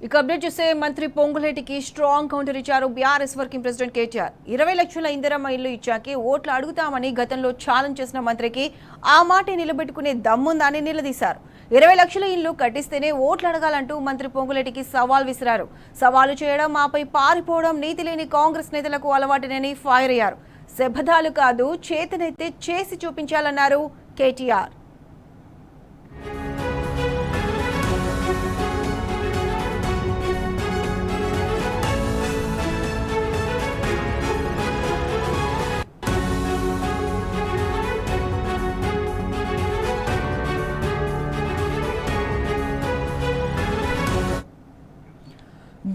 ఇక అప్డేట్ చేసే మంత్రి పొంగులేటికి స్ట్రాంగ్ కౌంటర్ ఇచ్చారు బీఆర్ఎస్ వర్కింగ్ ప్రెసిడెంట్ కేటీఆర్. 20 లక్షల ఇందిరమ్మ ఇల్లు ఇచ్చాకే ఓట్లు అడుగుతామని గతంలో ఛాలెంజ్ చేసిన మంత్రికి ఆ మాట నిలబెట్టుకునే దమ్ముందని నిలదీశారు. 20 లక్షల ఇల్లు కట్టిస్తేనే ఓట్లు అడగాలంటూ మంత్రి పొంగులేటికి సవాల్ విసిరారు. సవాలు చేయడం, ఆపై పారిపోవడం నీతి లేని కాంగ్రెస్ నేతలకు అలవాటునని ఫైర్ అయ్యారు. శపథాలు కాదు, చేతనైతే చేసి చూపించాలన్నారు కేటీఆర్.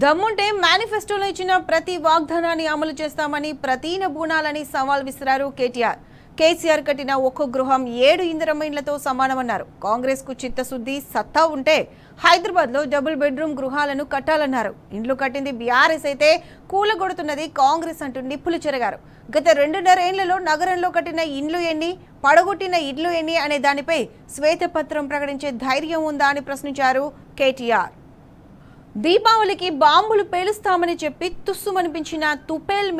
దమ్ముంటే మేనిఫెస్టోలో ఇచ్చిన ప్రతి వాగ్దానాన్ని అమలు చేస్తామని, ప్రతీన బూనాలని సవాల్ విసిరారు కేటీఆర్. కేసీఆర్ కట్టిన ఒక్కో గృహం 7 ఇందిరమ్మ ఇండ్లతో సమానమన్నారు. కాంగ్రెస్ కు చిత్తశుద్ధి, సత్తా ఉంటే హైదరాబాద్ లో డబుల్ బెడ్రూమ్ గృహాలను కట్టాలన్నారు. ఇండ్లు కట్టింది బీఆర్ఎస్ అయితే కూలగొడుతున్నది కాంగ్రెస్ అంటూ నిప్పులు చెరగారు. గత 2.5 ఏళ్లలో నగరంలో కట్టిన ఇండ్లు ఎన్ని, పడగొట్టిన ఇండ్లు ఎన్ని అనే దానిపై శ్వేతపత్రం ప్రకటించే ధైర్యం ఉందా అని ప్రశ్నించారు కేటీఆర్. దీపావళికి బాంబులు పేలుస్తామని చెప్పి తుస్సుమనిపించిన తుపేల్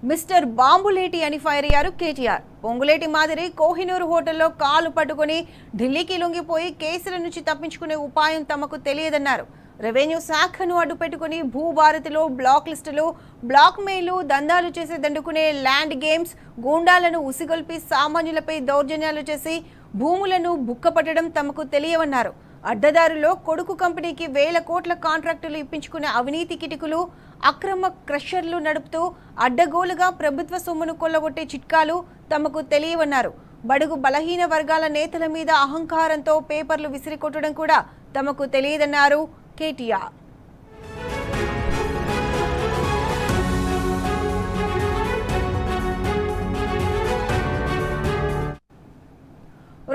మిస్టర్ బాంబులేటి అని ఫైర్ అయ్యారు కేటీఆర్. పొంగులేటి మాదిరి కోహినూరు హోటల్లో కాలు పట్టుకుని ఢిల్లీకి లొంగిపోయి కేసుల నుంచి తప్పించుకునే ఉపాయం తమకు తెలియదన్నారు. రెవెన్యూ శాఖను అడ్డుపెట్టుకుని భూభారతిలో బ్లాక్ లిస్టులు, బ్లాక్ మెయిలు, దందాలు చేసి దండుకునే ల్యాండ్ గేమ్స్, గూండాలను ఉసిగొల్పి సామాన్యులపై దౌర్జన్యాలు చేసి భూములను బుక్కపట్టడం తమకు తెలియవన్నారు. అడ్డదారులో కొడుకు కంపెనీకి 1000 కోట్ల కాంట్రాక్టులు ఇప్పించుకునే అవినీతి కిటికులు, అక్రమ క్రషర్లు నడుపుతూ అడ్డగోలుగా ప్రభుత్వ సొమ్మును కొల్లగొట్టే చిట్కాలు తమకు తెలియవన్నారు. బడుగు బలహీన వర్గాల నేతల మీద అహంకారంతో పేపర్లు విసిరికొట్టడం కూడా తమకు తెలియదన్నారు కేటీఆర్.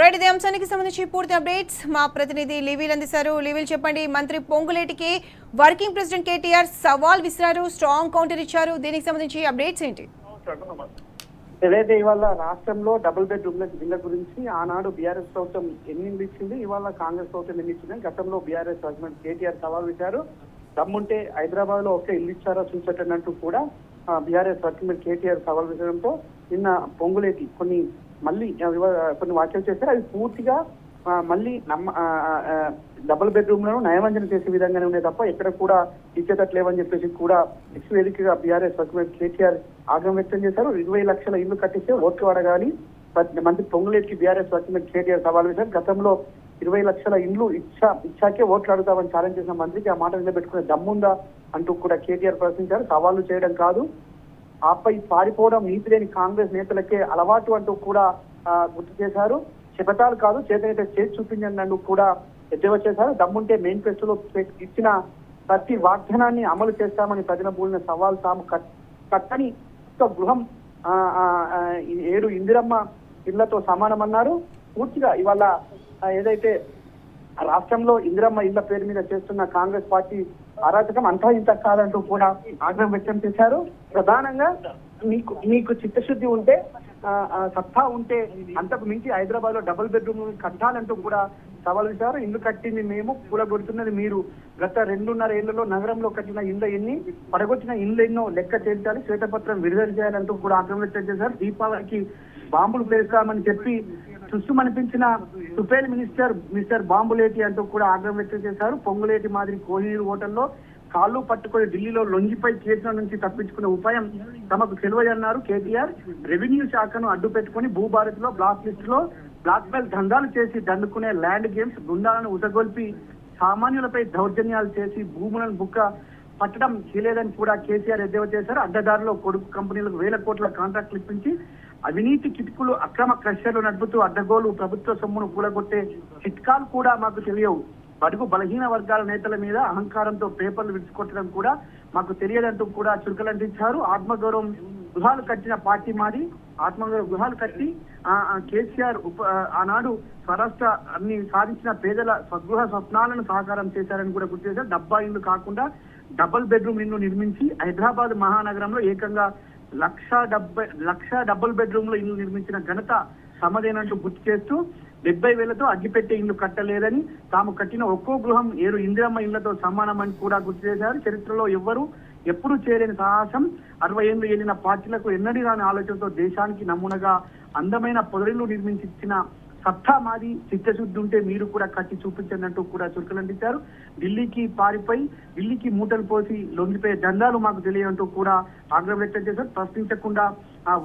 రైట్, ఇదే అంశానికి సంబంధించి పూర్తి అప్డేట్స్ మా ప్రతినిధి లివిల్ అందిస్తారు. లివిల్ చెప్పండి, మంత్రి పొంగులేటికి వర్కింగ్ ప్రెసిడెంట్ కేటీఆర్ సవాల్ విసిరారు, స్ట్రాంగ్ కౌంటర్ ఇచ్చారు. దీనికి సంబంధించి అప్డేట్స్ ఏంటి? ఏదైతే ఇవాళ రాష్ట్రంలో డబుల్ బెడ్రూమ్ల ఇళ్ల గురించి ఆనాడు బీఆర్ఎస్ ప్రభుత్వం ఎన్ని ఇచ్చింది, ఇవాళ కాంగ్రెస్ ప్రభుత్వం ఎన్ని ఇచ్చింది, గతంలో బీఆర్ఎస్ గవర్నమెంట్ కేటీఆర్ సవాల్ విసిరారు. దమ్ముంటే హైదరాబాద్ లో ఒకే ఇల్లు ఇచ్చారో చూసటంటూ కూడా బీఆర్ఎస్ వర్కింగ్ కేటీఆర్ సవాల్ విసరడంతో నిన్న పొంగులేటి కొన్ని వ్యాఖ్యలు చేశారు. అవి పూర్తిగా మళ్ళీ డబుల్ బెడ్రూమ్ లను నయవంచన చేసే విధంగానే ఉన్నాయి తప్ప ఎక్కడ కూడా ఇచ్చేటట్లేవని చెప్పేసి కూడా ఎక్స్ వేదికగా బీఆర్ఎస్ వర్కింగ్ కేటీఆర్ ఆగ్రహం వ్యక్తం చేశారు. 20 లక్షల ఇల్లు కట్టిస్తే ఓట్లు అడగాలి, మంత్రి పొంగులేటికి బీఆర్ఎస్ వర్కింగ్ కేటీఆర్ సవాల్ చేశారు. గతంలో 20 లక్షల ఇండ్లు ఇచ్చాకే ఓట్లు అడుగుతామని ఛాలెంజ్ చేసిన మంత్రికి ఆ మాట నిలబెట్టుకునే దమ్ముందా అంటూ కూడా కేటీఆర్ ప్రశ్నించారు. సవాళ్లు చేయడం కాదు, ఆపై పారిపోవడం నీతి లేని కాంగ్రెస్ నేతలకే అలవాటు అంటూ కూడా గుర్తు చేశారు. శపథాలు కాదు, చేతనైతే చేసి చూపించండి కూడా ఎద్దేవా చేశారు. దమ్ముంటే మేనిఫెస్టోలో ఇచ్చిన ప్రతి వాగ్దానాన్ని అమలు చేస్తామని ప్రజల బూలిన సవాల్ తాము కట్టని గృహం 7 ఇందిరమ్మ ఇళ్లతో సమానమన్నారు. పూర్తిగా ఇవాళ ఏదైతే రాష్ట్రంలో ఇందిరమ్మ ఇళ్ల పేరు మీద చేస్తున్న కాంగ్రెస్ పార్టీ అరాచకం అంతా ఇంత కాదంటూ కూడా ఆగ్రహం వ్యక్తం చేశారు. ప్రధానంగా మీకు చిత్తశుద్ధి ఉంటే, సత్తా ఉంటే అంతకు మించి హైదరాబాద్ లో డబుల్ బెడ్రూమ్ కట్టాలంటూ కూడా సవాల్ చేశారు. ఇల్లు కట్టింది మేము, కూలగొడుతున్నది మీరు. గత 2.5 ఏళ్లలో నగరంలో కట్టిన ఇళ్ల ఎన్ని, పడగొట్టిన ఇళ్లు ఎన్నో లెక్క చేయించాలి, శ్వేతపత్రం విడుదల చేయాలంటూ కూడా ఆగ్రహం వ్యక్తం చేశారు. దీపావళికి బాంబులు పేలుస్తామని చెప్పి చుస్సుమనిపించిన తుపేల్ మిస్టర్ బాంబులేటి అంటూ కూడా ఆగ్రహం వ్యక్తం చేశారు. పొంగులేటి మాదిరి కోహినూరు హోటల్లో కాళ్ళు పట్టుకొని ఢిల్లీలో లొంగిపై కేసుల నుంచి తప్పించుకునే ఉపాయం తమకు తెలియదన్నారు కేటీఆర్. రెవెన్యూ శాఖను అడ్డు పెట్టుకుని భూభారతిలో బ్లాక్ లిస్టులో బ్లాక్ మెయిల్ దందాలు చేసి దండుకునే ల్యాండ్ గేమ్స్, బృందాలను ఉసగొల్పి సామాన్యులపై దౌర్జన్యాలు చేసి భూములను బుక్క పట్టడం చేయలేదని కూడా కేసీఆర్ ఎద్దేవా చేశారు. అడ్డదారిలో కొడుకు కంపెనీలకు 1000 కోట్ల కాంట్రాక్టులు ఇప్పించి అవినీతి కిటుకులు, అక్రమ క్రషర్లు నడుపుతూ అడ్డగోలు ప్రభుత్వ సొమ్మును కూలగొట్టే చిట్కాలు కూడా మాకు తెలియవు. బడుగు బలహీన వర్గాల నేతల మీద అహంకారంతో పేపర్లు విడిచికొట్టడం కూడా మాకు తెలియదంటూ కూడా చురుకలంటించారు. ఆత్మగౌరవం గృహాలు కట్టిన పార్టీ మాది, ఆత్మగౌరవ గృహాలు కట్టి కేసీఆర్ ఆనాడు స్వరాష్ట్ర అన్ని సాధించిన పేదల స్వగృహ స్వప్నాలను సాకారం చేశారని కూడా గుర్తు చేశారు. డబ్బా ఇల్లు కాకుండా డబుల్ బెడ్రూమ్ ఇల్లు నిర్మించి హైదరాబాద్ మహానగరంలో ఏకంగా 1,70,000 డబుల్ బెడ్రూమ్ లో ఇల్లు నిర్మించిన ఘనత తమదేనంటూ గుర్తు చేస్తూ 70,000తో అగ్గిపెట్టే ఇల్లు కట్టలేదని, తాము కట్టిన ఒక్కో గృహం 7 ఇందిరమ్మ ఇళ్లతో సమానమని కూడా గుర్తు చేశారు. చరిత్రలో ఎవ్వరూ ఎప్పుడు చేయలేని సాహసం, 60 ఏళ్లు ఏలిన పార్టీలకు ఎన్నడీ రాని ఆలోచనతో దేశానికి నమూనాగా అందమైన పొదరిల్లు నిర్మించిన సత్తా మాది, చిత్తశుద్ధి ఉంటే మీరు కూడా కట్టి చూపించండి కూడా చురుకులందించారు. ఢిల్లీకి పారిపోయి ఢిల్లీకి మూటలు పోసి లొంగిపోయే దందాలు మాకు తెలియదంటూ కూడా ఆగ్రహం వ్యక్తం చేశారు. ప్రశ్నించకుండా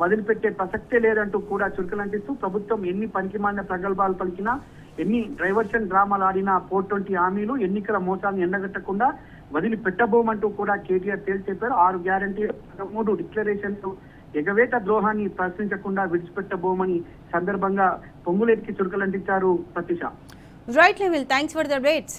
వదిలిపెట్టే ప్రసక్తే లేదంటూ కూడా చురుకులంటిస్తూ ప్రభుత్వం ఎన్ని పనికిమాలిన ప్రగల్భాలు పలికినా, ఎన్ని డైవర్షన్ డ్రామాలు ఆడినా 420 హామీలు, ఎన్నికల మోసాలను ఎండగట్టకుండా వదిలిపెట్టబోమంటూ కూడా కేటీఆర్ తేల్చి చెప్పారు. 6 గ్యారంటీ 13 డిక్లరేషన్లు ఎగవేత ద్రోహాన్ని ప్రశ్నించకుండా విడిచిపెట్టబోమని సందర్భంగా పొంగులేటికి చురుకలంటించారు Pratyusha. Right level, thanks for the updates.